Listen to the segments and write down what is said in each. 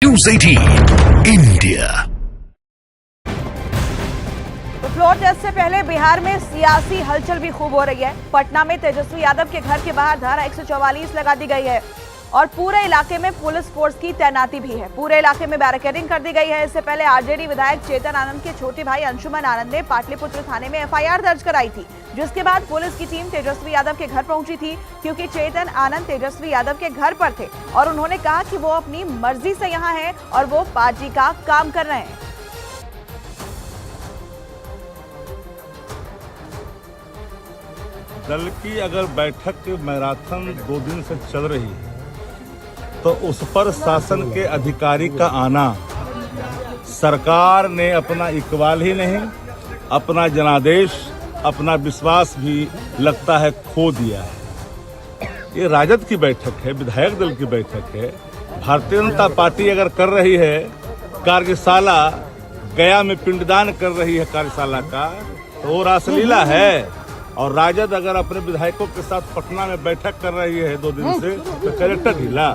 News 18 India. तो floor test से पहले बिहार में सियासी हलचल भी खूब हो रही है। पटना में तेजस्वी यादव के घर के बाहर धारा 144 लगा दी गई है और पूरे इलाके में पुलिस फोर्स की तैनाती भी है। पूरे इलाके में बैरिकेडिंग कर दी गई है। इससे पहले आरजेडी विधायक चेतन आनंद के छोटे भाई अंशुमन आनंद ने पाटलिपुत्र थाने में एफआईआर दर्ज कराई थी, जिसके बाद पुलिस की टीम तेजस्वी यादव के घर पहुंची थी, क्योंकि चेतन आनंद तेजस्वी यादव के घर पर थे और उन्होंने कहा कि वो अपनी मर्जी से यहाँ है और वो पार्टी का काम कर रहे हैं। दल की अगर बैठक मैराथन 2 दिन से चल रही है तो उस पर शासन के अधिकारी का आना, सरकार ने अपना इकबाल ही नहीं, अपना जनादेश, अपना विश्वास भी लगता है खो दिया है। ये राजद की बैठक है, विधायक दल की बैठक है। भारतीय जनता पार्टी अगर कर रही है कार्यशाला, गया में पिंडदान कर रही है कार्यशाला का, तो वो रासलीला है। और राजद अगर अपने विधायकों के साथ पटना में बैठक कर रही है 2 दिन से, तो कैरेक्टर ढीला।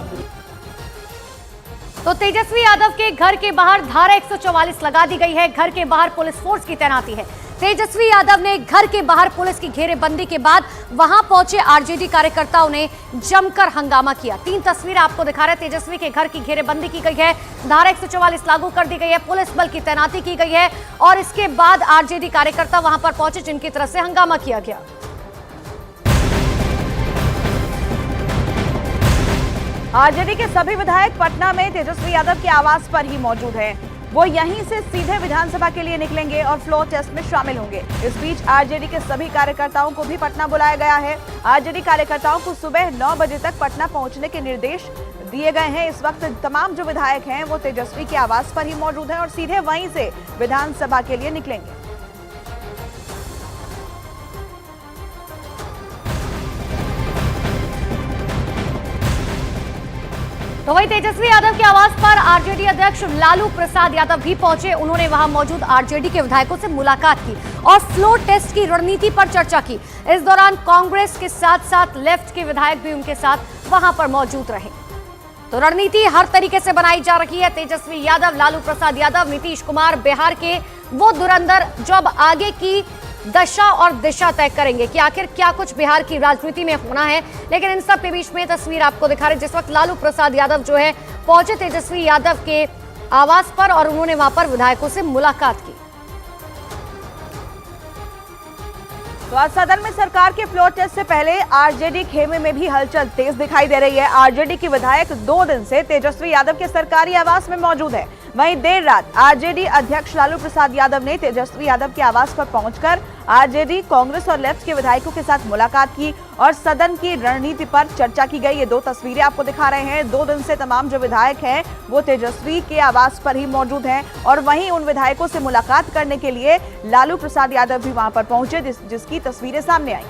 तो तेजस्वी यादव के घर के बाहर धारा 144 लगा दी गई है। घर के बाहर पुलिस फोर्स की तैनाती है। तेजस्वी यादव ने घर के बाहर पुलिस की घेरेबंदी के बाद वहां पहुंचे आरजेडी कार्यकर्ताओं ने जमकर हंगामा किया। 3 तस्वीरें आपको दिखा रहे हैं। तेजस्वी के घर की घेरेबंदी की गई है, धारा 144 लागू कर दी गई है, पुलिस बल की तैनाती की गई है और इसके बाद आरजेडी कार्यकर्ता वहां पर पहुंचे, जिनकी तरफ से हंगामा किया गया। आरजेडी के सभी विधायक पटना में तेजस्वी यादव के आवास पर ही मौजूद हैं। वो यहीं से सीधे विधानसभा के लिए निकलेंगे और फ्लोर टेस्ट में शामिल होंगे। इस बीच आरजेडी के सभी कार्यकर्ताओं को भी पटना बुलाया गया है। आरजेडी कार्यकर्ताओं को सुबह 9 बजे तक पटना पहुंचने के निर्देश दिए गए हैं। इस वक्त तमाम जो विधायक हैं वो तेजस्वी के आवास पर ही मौजूद हैं और सीधे वहीं से विधानसभा के लिए निकलेंगे। तो वही तेजस्वी यादव के आवास पर आरजेडी अध्यक्ष लालू प्रसाद यादव भी पहुंचे। उन्होंने वहां मौजूद आरजेडी के विधायकों से मुलाकात की और फ्लोर टेस्ट की रणनीति पर चर्चा की। इस दौरान कांग्रेस के साथ साथ लेफ्ट के विधायक भी उनके साथ वहां पर मौजूद रहे। तो रणनीति हर तरीके से बनाई जा रही है। तेजस्वी यादव, लालू प्रसाद यादव, नीतीश कुमार बिहार के वो धुरंधर जो अब आगे की दशा और दिशा तय करेंगे कि आखिर क्या कुछ बिहार की राजनीति में होना है। लेकिन इन सब के बीच में तस्वीर आपको दिखा रहे, जिस वक्त लालू प्रसाद यादव जो है पहुंचे तेजस्वी यादव के आवास पर और उन्होंने वहां पर विधायकों से मुलाकात की। तो आज सदन में सरकार के फ्लोर टेस्ट से पहले आरजेडी खेमे में भी हलचल तेज दिखाई दे रही है। आरजेडी के विधायक 2 दिन से तेजस्वी यादव के सरकारी आवास में मौजूद है। वहीं देर रात आरजेडी अध्यक्ष लालू प्रसाद यादव ने तेजस्वी यादव के आवास पर पहुंचकर आरजेडी, कांग्रेस और लेफ्ट के विधायकों के साथ मुलाकात की और सदन की रणनीति पर चर्चा की गई। ये 2 तस्वीरें आपको दिखा रहे हैं। 2 दिन से तमाम जो विधायक हैं वो तेजस्वी के आवास पर ही मौजूद हैं और वहीं उन विधायकों से मुलाकात करने के लिए लालू प्रसाद यादव भी वहां पर पहुंचे, जिसकी तस्वीरें सामने आई।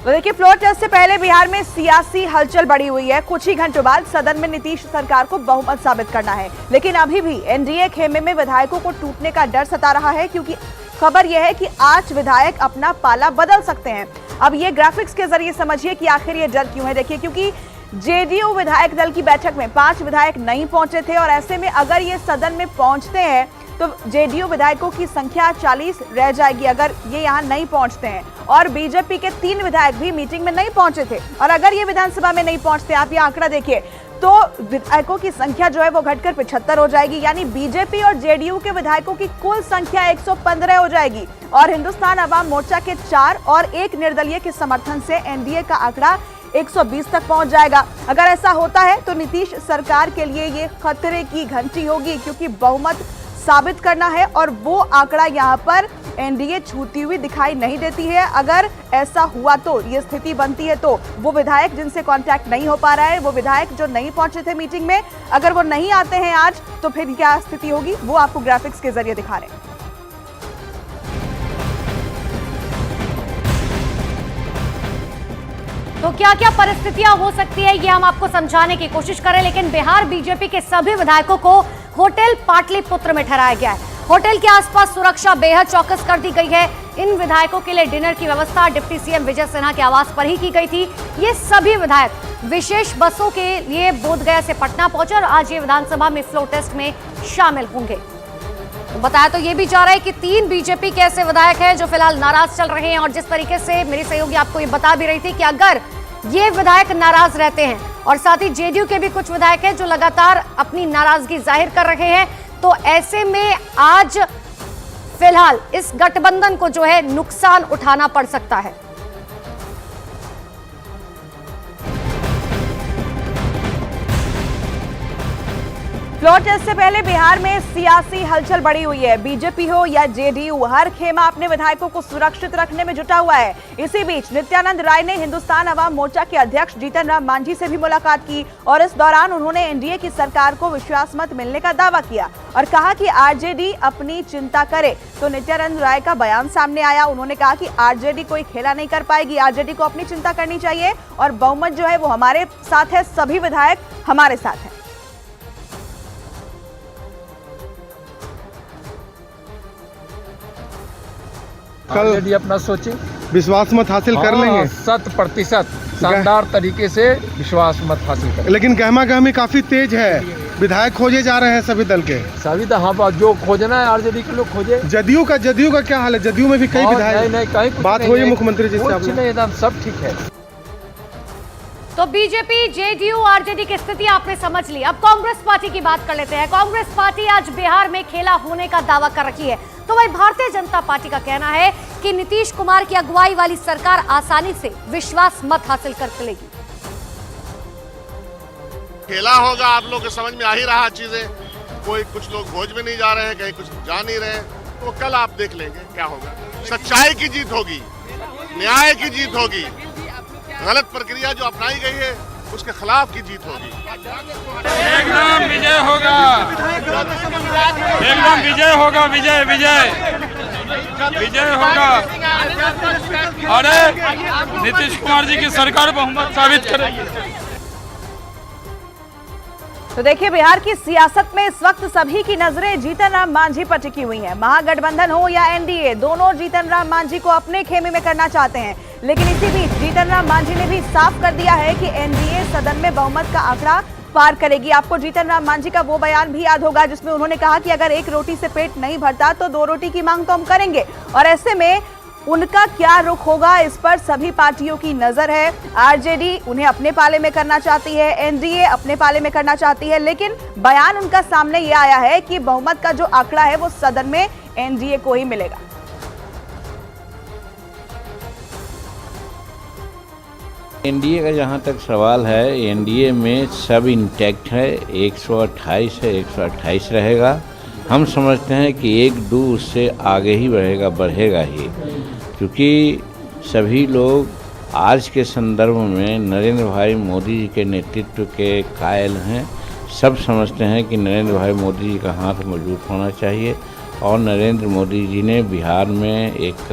तो देखिए, फ्लोर टेस्ट से पहले बिहार में सियासी हलचल बढ़ी हुई है। कुछ ही घंटों बाद सदन में नीतीश सरकार को बहुमत साबित करना है, लेकिन अभी भी एनडीए खेमे में विधायकों को टूटने का डर सता रहा है, क्योंकि खबर यह है कि 8 विधायक अपना पाला बदल सकते हैं। अब ये ग्राफिक्स के जरिए समझिए कि आखिर ये डर क्यों है। देखिए, क्योंकि जेडीयू विधायक दल की बैठक में 5 विधायक नहीं पहुंचे थे और ऐसे में अगर ये सदन में पहुंचते हैं तो जेडीयू विधायकों की संख्या 40 रह जाएगी अगर ये यहाँ नहीं पहुंचते हैं। और बीजेपी के 3 विधायक भी मीटिंग में नहीं पहुंचे थे और अगर ये विधानसभा में नहीं पहुंचते, आप ये आंकड़ा देखिए, तो विधायकों की संख्या जो है वो घटकर 75 हो जाएगी। यानी बीजेपी और जेडीयू के विधायकों की कुल संख्या 115 हो जाएगी और हिंदुस्तान अवाम मोर्चा के 4 और 1 निर्दलीय के समर्थन से एनडीए का आंकड़ा 120 तक पहुंच जाएगा। अगर ऐसा होता है तो नीतीश सरकार के लिए ये खतरे की घंटी होगी, क्योंकि बहुमत साबित करना है और वो आंकड़ा यहाँ पर एनडीए छूती हुई दिखाई नहीं देती है। अगर ऐसा हुआ तो ये स्थिति बनती है तो वो विधायक जिनसे कांटेक्ट नहीं हो पा रहा है, वो विधायक जो नहीं पहुंचे थे मीटिंग में, अगर वो नहीं आते हैं आज तो फिर क्या स्थिति होगी, वो आपको ग्राफिक्स के जरिए दिखा रहे हैं। तो क्या क्या परिस्थितियां हो सकती है ये हम आपको समझाने की कोशिश करें। लेकिन बिहार बीजेपी के सभी विधायकों को होटल पाटलिपुत्र में ठहराया गया है। होटल के आसपास सुरक्षा बेहद चौकस कर दी गई है। इन विधायकों के लिए डिनर की व्यवस्था डिप्टी सीएम विजय सिन्हा के आवास पर ही की गई थी। ये सभी विधायक विशेष बसों के लिए बोधगया से पटना पहुंचे और आज ये विधानसभा में फ्लोर टेस्ट में शामिल होंगे। तो बताया तो ये भी जा रहा है कि 3 बीजेपी के ऐसे विधायक हैं जो फिलहाल नाराज चल रहे हैं और जिस तरीके से मेरी सहयोगी आपको ये बता भी रही थी कि अगर ये विधायक नाराज रहते हैं और साथ ही जेडीयू के भी कुछ विधायक हैं जो लगातार अपनी नाराजगी जाहिर कर रहे हैं, तो ऐसे में आज फिलहाल इस गठबंधन को जो है नुकसान उठाना पड़ सकता है। फ्लोर टेस्ट से पहले बिहार में सियासी हलचल बढ़ी हुई है। बीजेपी हो या जेडीयू, हर खेमा अपने विधायकों को सुरक्षित रखने में जुटा हुआ है। इसी बीच नित्यानंद राय ने हिंदुस्तान अवाम मोर्चा के अध्यक्ष जीतन राम मांझी से भी मुलाकात की और इस दौरान उन्होंने एनडीए की सरकार को विश्वास मत मिलने का दावा किया और कहा कि आरजेडी अपनी चिंता करे। तो नित्यानंद राय का बयान सामने आया। उन्होंने कहा कि आरजेडी कोई खेला नहीं कर पाएगी, आरजेडी को अपनी चिंता करनी चाहिए और बहुमत जो है वो हमारे साथ है, सभी विधायक हमारे साथ है। कल अपना सोचे, विश्वास मत हासिल कर लेंगे। 100% शानदार तरीके से विश्वास मत हासिल कर। लेकिन गहमा गहमी काफी तेज है, विधायक खोजे जा रहे हैं सभी दल के। सभी तो हाँ, जो खोजना है आरजेडी के लोग खोजे। जदयू का क्या हाल है? जदयू में भी कई विधायक नहीं, कहीं बात हुई है मुख्यमंत्री जी से? कुछ नहीं, एकदम सब ठीक है। तो बीजेपी, जेडीयू, आरजेडी की स्थिति आपने समझ ली। अब कांग्रेस पार्टी की बात कर लेते हैं। कांग्रेस पार्टी आज बिहार में खेला होने का दावा कर रही है। तो वही भारतीय जनता पार्टी का कहना है कि नीतीश कुमार की अगुवाई वाली सरकार आसानी से विश्वास मत हासिल कर लेगी। खेला होगा, आप लोग के समझ में आ ही रहा चीजें। कोई कुछ लोग भोज में नहीं जा रहे हैं, कहीं कुछ जा नहीं रहे हैं, तो कल आप देख लेंगे क्या होगा। सच्चाई की जीत होगी, न्याय की जीत होगी, गलत प्रक्रिया जो अपनाई गई है उसके खिलाफ की जीत होगी। एकदम विजय होगा, एकदम विजय होगा, विजय विजय विजय होगा। अरे नीतीश कुमार जी की सरकार बहुमत साबित करेगी। तो देखिए, बिहार की सियासत में इस वक्त सभी की नजरें जीतन राम मांझी पर टिकी हुई हैं। महागठबंधन हो या एनडीए, दोनों जीतन राम मांझी को अपने खेमे में करना चाहते हैं। लेकिन इसी बीच जीतन राम मांझी ने भी साफ कर दिया है कि एनडीए सदन में बहुमत का आंकड़ा पार करेगी। आपको जीतन राम मांझी का वो बयान भी याद होगा जिसमें उन्होंने कहा कि अगर एक रोटी से पेट नहीं भरता तो 2 रोटी की मांग तो हम करेंगे। और ऐसे में उनका क्या रुख होगा, इस पर सभी पार्टियों की नजर है। आरजेडी उन्हें अपने पाले में करना चाहती है, एनडीए अपने पाले में करना चाहती है, लेकिन बयान उनका सामने ये आया है कि बहुमत का जो आंकड़ा है वो सदन में एनडीए को ही मिलेगा। एनडीए का जहां तक सवाल है, एनडीए में सब इंटैक्ट है। 128 है, 128 रहेगा। हम समझते हैं कि 1-2 उससे आगे ही बढ़ेगा ही, क्योंकि सभी लोग आज के संदर्भ में नरेंद्र भाई मोदी जी के नेतृत्व के कायल हैं। सब समझते हैं कि नरेंद्र भाई मोदी जी का हाथ मजबूत होना चाहिए और नरेंद्र मोदी जी ने बिहार में एक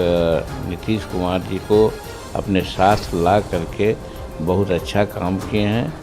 नीतीश कुमार जी को अपने साथ ला करके बहुत अच्छा काम किए हैं।